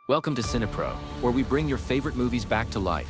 Welcome to Cinepro, where we bring your favorite movies back to life.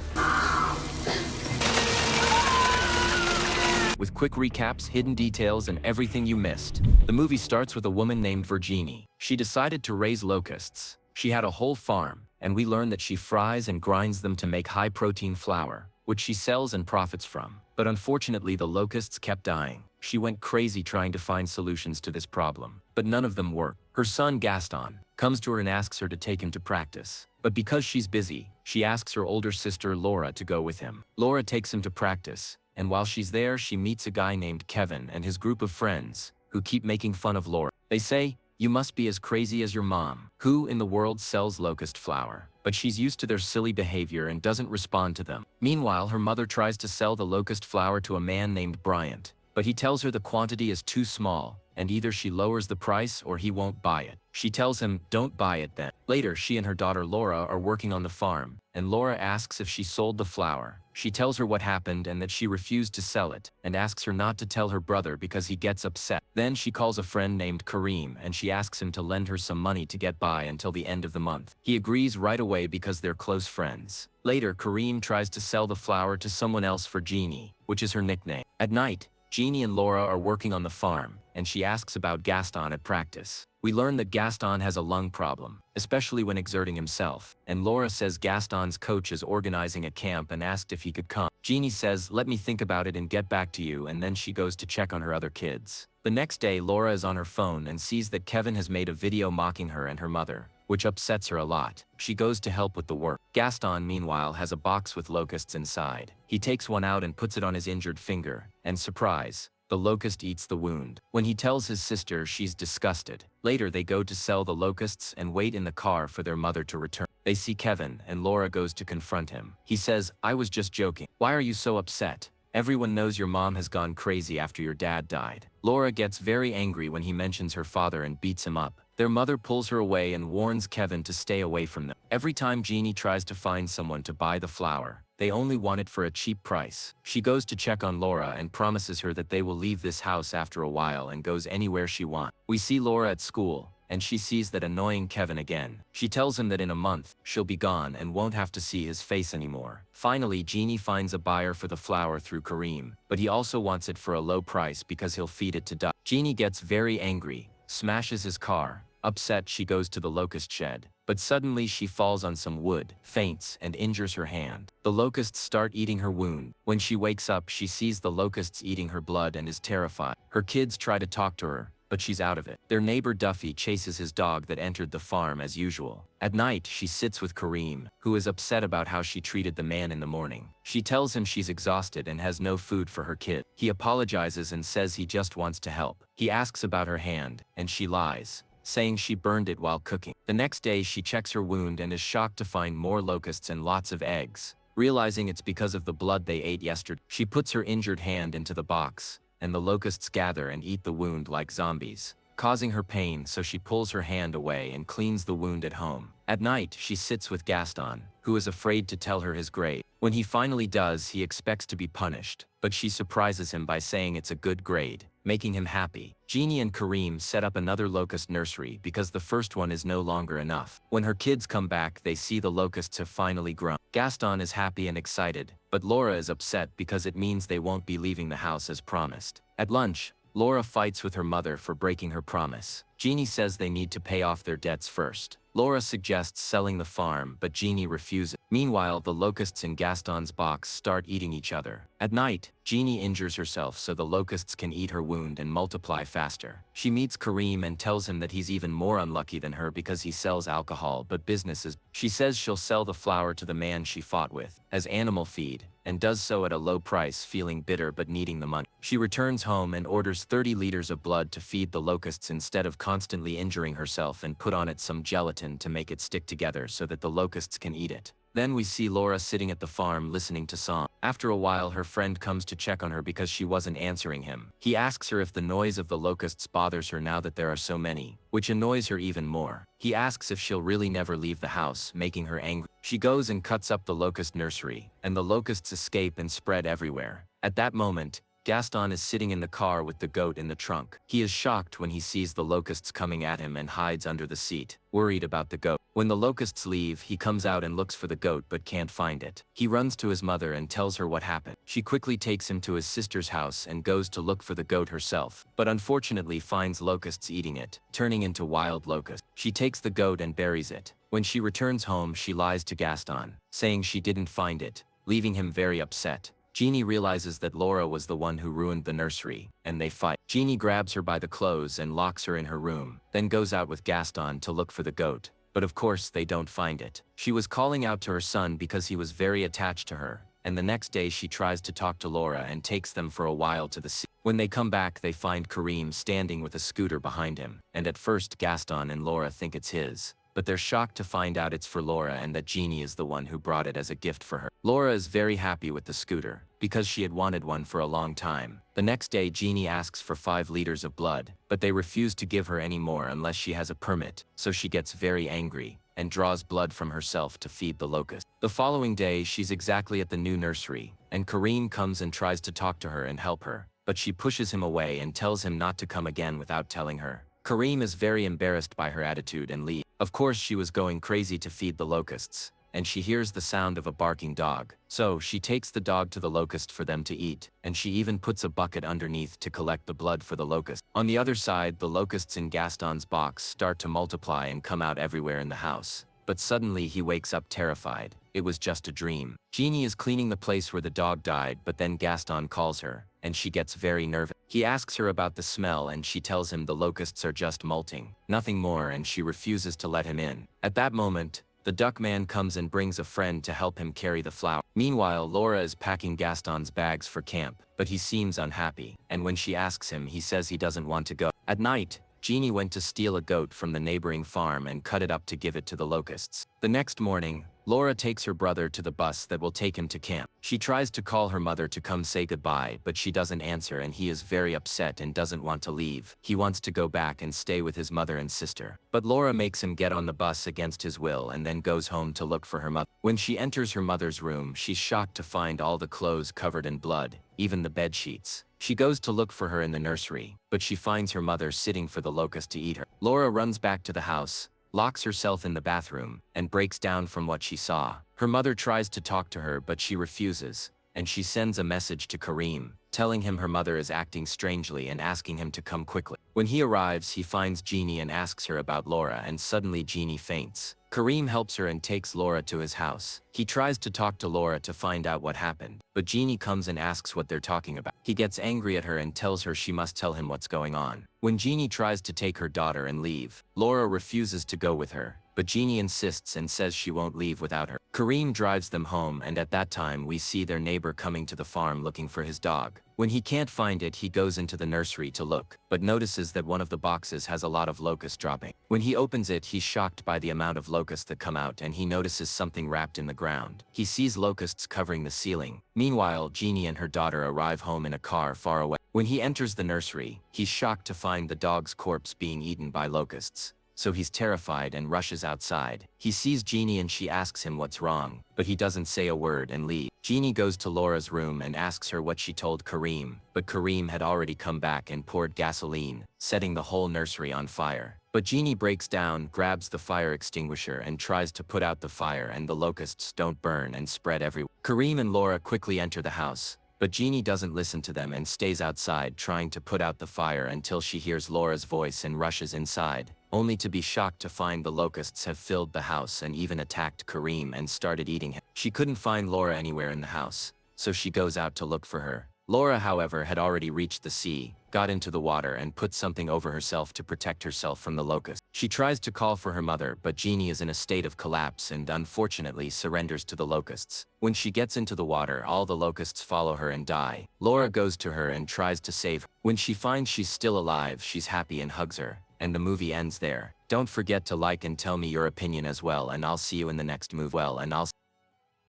With quick recaps, hidden details, and everything you missed. The movie starts with a woman named Virginie. She decided to raise locusts. She had a whole farm, and we learn that she fries and grinds them to make high-protein flour, which she sells and profits from. But unfortunately, the locusts kept dying. She went crazy trying to find solutions to this problem, but none of them worked. Her son, Gaston, comes to her and asks her to take him to practice. But because she's busy, she asks her older sister, Laura, to go with him. Laura takes him to practice, and while she's there, she meets a guy named Kevin and his group of friends, who keep making fun of Laura. They say, "You must be as crazy as your mom. Who in the world sells locust flour?" But she's used to their silly behavior and doesn't respond to them. Meanwhile, her mother tries to sell the locust flour to a man named Bryant, but he tells her the quantity is too small, and either she lowers the price or he won't buy it. She tells him, "Don't buy it then." Later, she and her daughter Laura are working on the farm, and Laura asks if she sold the flour. She tells her what happened and that she refused to sell it, and asks her not to tell her brother because he gets upset. Then she calls a friend named Kareem and she asks him to lend her some money to get by until the end of the month. He agrees right away because they're close friends. Later, Kareem tries to sell the flour to someone else for Jeannie, which is her nickname. At night, Jeannie and Laura are working on the farm, and she asks about Gaston at practice. We learn that Gaston has a lung problem, especially when exerting himself, and Laura says Gaston's coach is organizing a camp and asked if he could come. Jeannie says, "Let me think about it and get back to you," and then she goes to check on her other kids. The next day, Laura is on her phone and sees that Kevin has made a video mocking her and her mother, which upsets her a lot. She goes to help with the work. Gaston, meanwhile, has a box with locusts inside. He takes one out and puts it on his injured finger, and surprise, the locust eats the wound. When he tells his sister, she's disgusted. Later, they go to sell the locusts and wait in the car for their mother to return. They see Kevin, and Laura goes to confront him. He says, "I was just joking. Why are you so upset? Everyone knows your mom has gone crazy after your dad died." Laura gets very angry when he mentions her father and beats him up. Their mother pulls her away and warns Kevin to stay away from them. Every time Jeannie tries to find someone to buy the flour, they only want it for a cheap price. She goes to check on Laura and promises her that they will leave this house after a while and goes anywhere she wants. We see Laura at school, and she sees that annoying Kevin again. She tells him that in a month, she'll be gone and won't have to see his face anymore. Finally, Jeannie finds a buyer for the flour through Kareem, but he also wants it for a low price because he'll feed it to ducks. Jeannie gets very angry, smashes his car. Upset, she goes to the locust shed. But suddenly she falls on some wood, faints, and injures her hand. The locusts start eating her wound. When she wakes up, she sees the locusts eating her blood and is terrified. Her kids try to talk to her, but she's out of it. Their neighbor Duffy chases his dog that entered the farm as usual. At night, she sits with Kareem, who is upset about how she treated the man in the morning. She tells him she's exhausted and has no food for her kid. He apologizes and says he just wants to help. He asks about her hand, and she lies, saying she burned it while cooking. The next day, she checks her wound and is shocked to find more locusts and lots of eggs. Realizing it's because of the blood they ate yesterday, she puts her injured hand into the box, and the locusts gather and eat the wound like zombies, causing her pain, so she pulls her hand away and cleans the wound at home. At night, she sits with Gaston, who is afraid to tell her his grade. When he finally does, he expects to be punished, but she surprises him by saying it's a good grade, making him happy. Jeannie and Kareem set up another locust nursery because the first one is no longer enough. When her kids come back, they see the locusts have finally grown. Gaston is happy and excited, but Laura is upset because it means they won't be leaving the house as promised. At lunch, Laura fights with her mother for breaking her promise. Jeannie says they need to pay off their debts first. Laura suggests selling the farm, but Jeannie refuses. Meanwhile, the locusts in Gaston's box start eating each other. At night, Jeannie injures herself so the locusts can eat her wound and multiply faster. She meets Kareem and tells him that he's even more unlucky than her because he sells alcohol, but business is. She says she'll sell the flour to the man she fought with as animal feed, and does so at a low price, feeling bitter but needing the money. She returns home and orders 30 liters of blood to feed the locusts instead of constantly injuring herself, and put on it some gelatin to make it stick together so that the locusts can eat it. Then we see Laura sitting at the farm listening to songs. After a while, her friend comes to check on her because she wasn't answering him. He asks her if the noise of the locusts bothers her now that there are so many, which annoys her even more. He asks if she'll really never leave the house, making her angry. She goes and cuts up the locust nursery, and the locusts escape and spread everywhere. At that moment, Gaston is sitting in the car with the goat in the trunk. He is shocked when he sees the locusts coming at him and hides under the seat, worried about the goat. When the locusts leave, he comes out and looks for the goat but can't find it. He runs to his mother and tells her what happened. She quickly takes him to his sister's house and goes to look for the goat herself, but unfortunately finds locusts eating it, turning into wild locusts. She takes the goat and buries it. When she returns home, she lies to Gaston, saying she didn't find it, leaving him very upset. Jeannie realizes that Laura was the one who ruined the nursery, and they fight. Jeannie grabs her by the clothes and locks her in her room, then goes out with Gaston to look for the goat. But of course they don't find it. She was calling out to her son because he was very attached to her, and the next day she tries to talk to Laura and takes them for a while to the sea. When they come back, they find Kareem standing with a scooter behind him, and at first Gaston and Laura think it's his. But they're shocked to find out it's for Laura and that Jeannie is the one who brought it as a gift for her. Laura is very happy with the scooter, because she had wanted one for a long time. The next day Jeannie asks for 5 liters of blood, but they refuse to give her any more unless she has a permit, so she gets very angry, and draws blood from herself to feed the locust. The following day she's exactly at the new nursery, and Kareem comes and tries to talk to her and help her, but she pushes him away and tells him not to come again without telling her. Kareem is very embarrassed by her attitude and leaves. Of course she was going crazy to feed the locusts, and she hears the sound of a barking dog. So she takes the dog to the locust for them to eat, and she even puts a bucket underneath to collect the blood for the locust. On the other side, the locusts in Gaston's box start to multiply and come out everywhere in the house. But suddenly he wakes up terrified. It was just a dream. Jeannie is cleaning the place where the dog died, but then Gaston calls her, and she gets very nervous. He asks her about the smell and she tells him the locusts are just molting, nothing more, and she refuses to let him in. At that moment, the duck man comes and brings a friend to help him carry the flour. Meanwhile, Laura is packing Gaston's bags for camp, but he seems unhappy, and when she asks him, he says he doesn't want to go. At night, Jeannie went to steal a goat from the neighboring farm and cut it up to give it to the locusts. The next morning, Laura takes her brother to the bus that will take him to camp. She tries to call her mother to come say goodbye, but she doesn't answer and he is very upset and doesn't want to leave. He wants to go back and stay with his mother and sister. But Laura makes him get on the bus against his will and then goes home to look for her mother. When she enters her mother's room, she's shocked to find all the clothes covered in blood, even the bed sheets. She goes to look for her in the nursery, but she finds her mother sitting for the locust to eat her. Laura runs back to the house, locks herself in the bathroom, and breaks down from what she saw. Her mother tries to talk to her, but she refuses, and she sends a message to Kareem, telling him her mother is acting strangely and asking him to come quickly. When he arrives, he finds Jeannie and asks her about Laura, and suddenly Jeannie faints. Kareem helps her and takes Laura to his house. He tries to talk to Laura to find out what happened, but Jeannie comes and asks what they're talking about. He gets angry at her and tells her she must tell him what's going on. When Jeannie tries to take her daughter and leave, Laura refuses to go with her, but Jeannie insists and says she won't leave without her. Kareem drives them home, and at that time we see their neighbor coming to the farm looking for his dog. When he can't find it, he goes into the nursery to look, but notices that one of the boxes has a lot of locusts dropping. When he opens it, he's shocked by the amount of locusts that come out, and he notices something wrapped in the ground. He sees locusts covering the ceiling. Meanwhile, Jeannie and her daughter arrive home in a car far away. When he enters the nursery, he's shocked to find the dog's corpse being eaten by locusts. So he's terrified and rushes outside. He sees Jeannie and she asks him what's wrong, but he doesn't say a word and leaves. Jeannie goes to Laura's room and asks her what she told Kareem, but Kareem had already come back and poured gasoline, setting the whole nursery on fire. But Jeannie breaks down, grabs the fire extinguisher and tries to put out the fire, and the locusts don't burn and spread everywhere. Kareem and Laura quickly enter the house, but Jeannie doesn't listen to them and stays outside trying to put out the fire until she hears Laura's voice and rushes inside, only to be shocked to find the locusts have filled the house and even attacked Kareem and started eating him. She couldn't find Laura anywhere in the house, so she goes out to look for her. Laura, however, had already reached the sea, got into the water and put something over herself to protect herself from the locusts. She tries to call for her mother, but Jeannie is in a state of collapse and unfortunately surrenders to the locusts. When she gets into the water, all the locusts follow her and die. Laura goes to her and tries to save her. When she finds she's still alive, she's happy and hugs her, and the movie ends there. Don't forget to like and tell me your opinion as well, and I'll see you in the next movie.